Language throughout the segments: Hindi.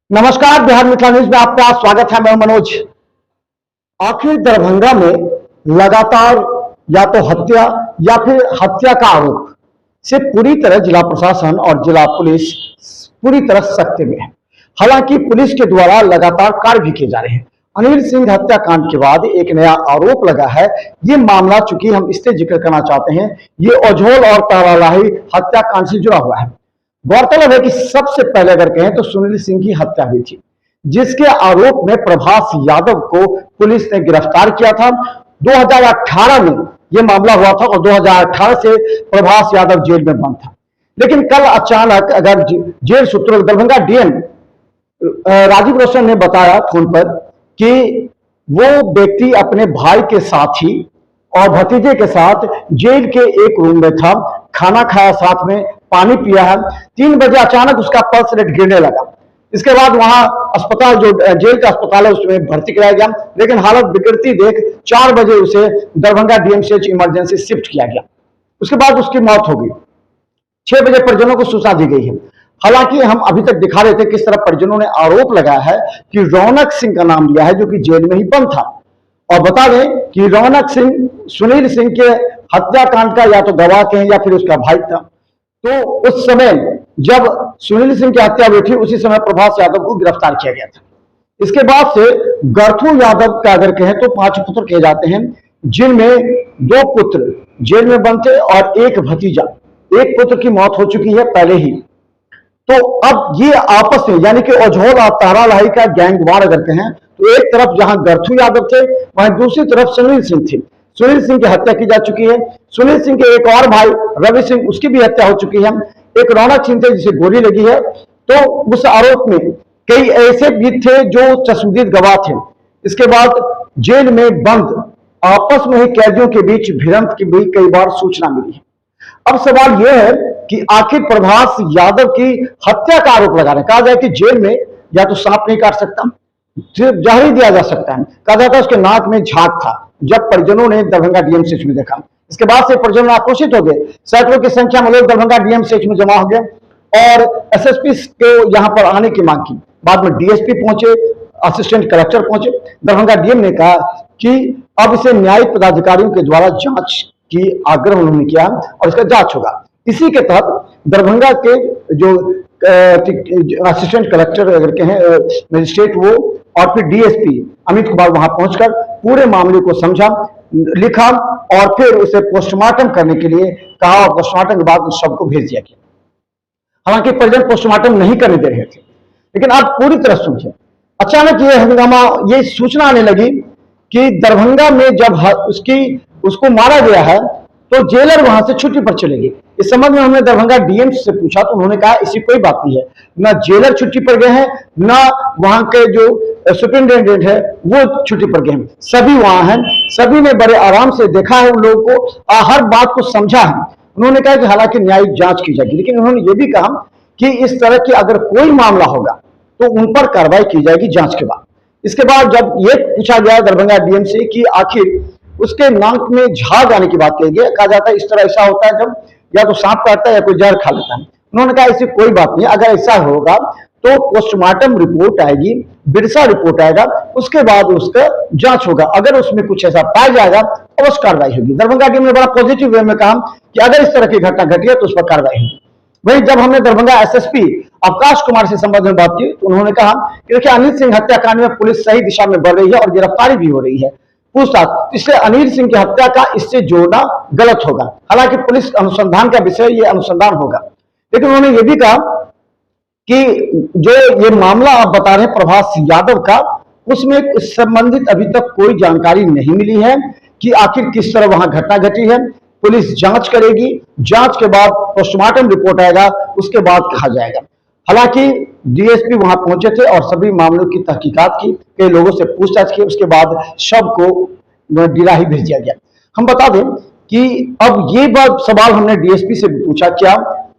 नमस्कार, बिहार मिथिला न्यूज में आपका स्वागत है। मैं मनोज। आखिर दरभंगा में लगातार या तो हत्या या फिर हत्या का आरोप से पूरी तरह जिला प्रशासन और जिला पुलिस पूरी तरह सख्ते में है। हालांकि पुलिस के द्वारा लगातार कार्य भी किए जा रहे हैं। अनिल सिंह हत्याकांड के बाद एक नया आरोप लगा है। ये मामला, चूंकि हम इससे जिक्र करना चाहते हैं, ये ओझोल और तारालाही हत्याकांड से जुड़ा हुआ है। गौरतलब है कि सबसे पहले अगर कहें तो सुनील सिंह की हत्या हुई थी, जिसके आरोप में प्रभास यादव को पुलिस ने गिरफ्तार किया था। 2018 में यह मामला हुआ था और 2018 से प्रभास यादव जेल में बंद था। लेकिन कल अचानक अगर जेल सूत्रों दरभंगा डीएम राजीव रोशन ने बताया फोन पर कि वो व्यक्ति अपने भाई के साथ ही और भतीजे के साथ जेल के एक रूम में था, खाना खाया, साथ में पानी पिया है। 3 बजे अचानक उसका पल्स रेट गिरने लगा। इसके बाद वहां अस्पताल, जो जेल का अस्पताल है, उसमें भर्ती कराया गया। लेकिन हालत बिगड़ती देख 4 बजे उसे दरभंगा डीएमसीएच इमरजेंसी शिफ्ट किया गया। उसके बाद उसकी मौत हो गई। 6 बजे परिजनों को सूचना दी गई है। हालांकि हम अभी तक दिखा रहे थे किस तरह परिजनों ने आरोप लगाया है कि रौनक सिंह का नाम लिया है, जो कि जेल में ही बंद था। और बता दें कि रौनक सिंह सुनील सिंह के हत्याकांड का या तो गवाह कहें या फिर उसका भाई था। तो उस समय जब सुनील सिंह की हत्या हुई थी, उसी समय प्रभास यादव को गिरफ्तार किया गया था। इसके बाद से गर्थू यादव का अगर कहें तो 5 पुत्र कहे जाते हैं, जिनमें 2 पुत्र जेल में बंद थे और 1 भतीजा। 1 पुत्र की मौत हो चुकी है पहले ही। तो अब ये आपस में, यानी कि ओझोल और तारालाही का गैंगवार अगर कहें तो एक तरफ जहां गर्थू यादव थे, वहीं दूसरी तरफ सुनील सिंह थे। सुनील सिंह की हत्या की जा चुकी है। सुनील सिंह के एक और भाई रवि सिंह, उसकी भी हत्या हो चुकी है। एक रौनक सिंह थे जिसे गोली लगी है। तो उस आरोप में कई ऐसे भी थे जो चश्मदीद गवाह थे। इसके बाद जेल में बंद आपस में ही कैदियों के बीच भिड़ंत की भी कई बार सूचना मिली है। अब सवाल यह है कि आखिर प्रभास यादव की हत्या का आरोप लगा रहे। कहा जाए कि जेल में या तो सांप नहीं काट सकता, जहर ही दिया जा सकता है। कहा जाता है उसके नाक में झाग था जब परिजनों ने दरभंगा डीएमसीएच में देखा। इसके बाद से परिजन आक्रोशित हो गए। सैकड़ों की संख्या में लोग दरभंगा डीएमसीएच में जमा हो गए और एसएसपी को यहां पर आने की मांग की। बाद में डीएसपी पहुंचे, असिस्टेंट कलेक्टर पहुंचे। दरभंगा डीएम ने कहा कि अब इसे न्यायिक पदाधिकारियों के द्वारा जांच की आग्रह उन्होंने किया और इसका जांच होगा। इसी के तहत दरभंगा के जो असिस्टेंट कलेक्टर अगर कहें, मजिस्ट्रेट, वो और फिर डीएसपी अमित कुमार वहां पहुंचकर पूरे मामले को समझा, लिखा और फिर उसे पोस्टमार्टम करने के लिए कहा और पोस्टमार्टम के बाद उस शव को भेज दिया गया। हालांकि परिजन पोस्टमार्टम नहीं करने दे रहे थे। लेकिन आप पूरी तरह समझे, अचानक ये हंगामा, ये सूचना आने लगी कि दरभंगा में जब उसको मारा गया है तो जेलर वहां से छुट्टी पर चले गए। इस संबंध में हमने दरभंगा डीएम से पूछा तो उन्होंने कहा ऐसी कोई बात नहीं है, ना जेलर छुट्टी पर गए हैं, ना वहां के जो सुपरिटेंडेंट है वो छुट्टी पर गए हैं। सभी वहां हैं, सभी ने बड़े आराम से देखा है उन लोगों को, हर बात को समझा है। उन्होंने कहा कि हालांकि न्यायिक जांच की जाएगी, लेकिन उन्होंने ये भी कहा कि इस तरह की अगर कोई मामला होगा तो उन पर कार्रवाई की जाएगी जांच के बाद। इसके बाद जब ये पूछा गया दरभंगा डीएम से कि आखिर उसके नाक में झाग आने की बात कही गई, कहा जाता है इस तरह ऐसा होता है जब या तो सांप काटता है या कोई जहर खा लेता है। उन्होंने कहा ऐसी कोई बात नहीं, अगर ऐसा होगा तो पोस्टमार्टम रिपोर्ट आएगी, बिरसा रिपोर्ट आएगा, उसके बाद उसका जांच होगा। अगर उसमें कुछ ऐसा पाया जाएगा तो उस कार्रवाई होगी। दरभंगा डीएम ने बड़ा पॉजिटिव वे में कहा कि अगर इस तरह की घटना घटी है तो उस पर कार्रवाई होगी। वहीं जब हमने दरभंगा एसएसपी अवकाश कुमार से संबंध में बात की तो उन्होंने कहा कि देखिए, अनिल सिंह हत्याकांड में पुलिस सही दिशा में बढ़ रही है और गिरफ्तारी भी हो रही है, पूछताछ, इसलिए अनिल सिंह की हत्या का इससे जोड़ना गलत होगा। हालांकि पुलिस अनुसंधान का विषय ये अनुसंधान होगा। लेकिन उन्होंने ये भी कहा कि जो ये मामला आप बता रहे हैं प्रभास यादव का, उसमें संबंधित अभी तक कोई जानकारी नहीं मिली है कि आखिर किस तरह वहां घटना घटी है। पुलिस जांच करेगी, जांच के बाद पोस्टमार्टम रिपोर्ट आएगा, उसके बाद कहा जाएगा। हालांकि डीएसपी वहां पहुंचे थे और सभी मामलों की तहकीकात की, कई लोगों से पूछताछ की, उसके बाद शव को डिलाही भेज दिया गया। हम बता दें कि अब ये बात सवाल हमने डीएसपी से पूछा, क्या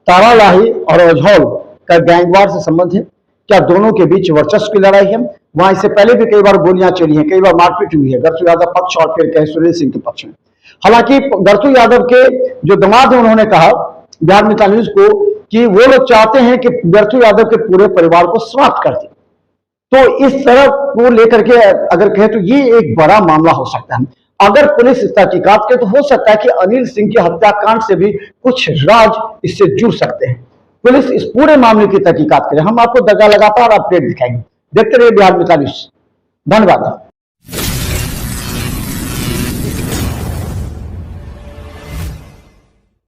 तारालाही और ओझोल का गैंगवार से संबंध है? क्या दोनों के बीच वर्चस्व की लड़ाई है? वहां इससे पहले भी कई बार गोलियां चली हैं, कई बार मारपीट हुई है, गर्थू यादव पक्ष और फिर कहे सुनील सिंह के पक्ष में। हालांकि गर्थू यादव के जो दामाद है उन्होंने कहा बिहार मिथिला न्यूज को कि वो लोग चाहते हैं कि गर्थू यादव के पूरे परिवार को समाप्त कर दें। तो इस तरह को लेकर के अगर कहें तो ये एक बड़ा मामला हो सकता है। अगर पुलिस इस तहकीकात करे तो हो सकता है कि अनिल सिंह के हत्याकांड से भी कुछ राज इससे जुड़ सकते हैं। पुलिस इस पूरे मामले की तहकीकात करे, हम आपको लगातार अपडेट दिखाएंगे। देखते रहिए बिहार 45। धन्यवाद।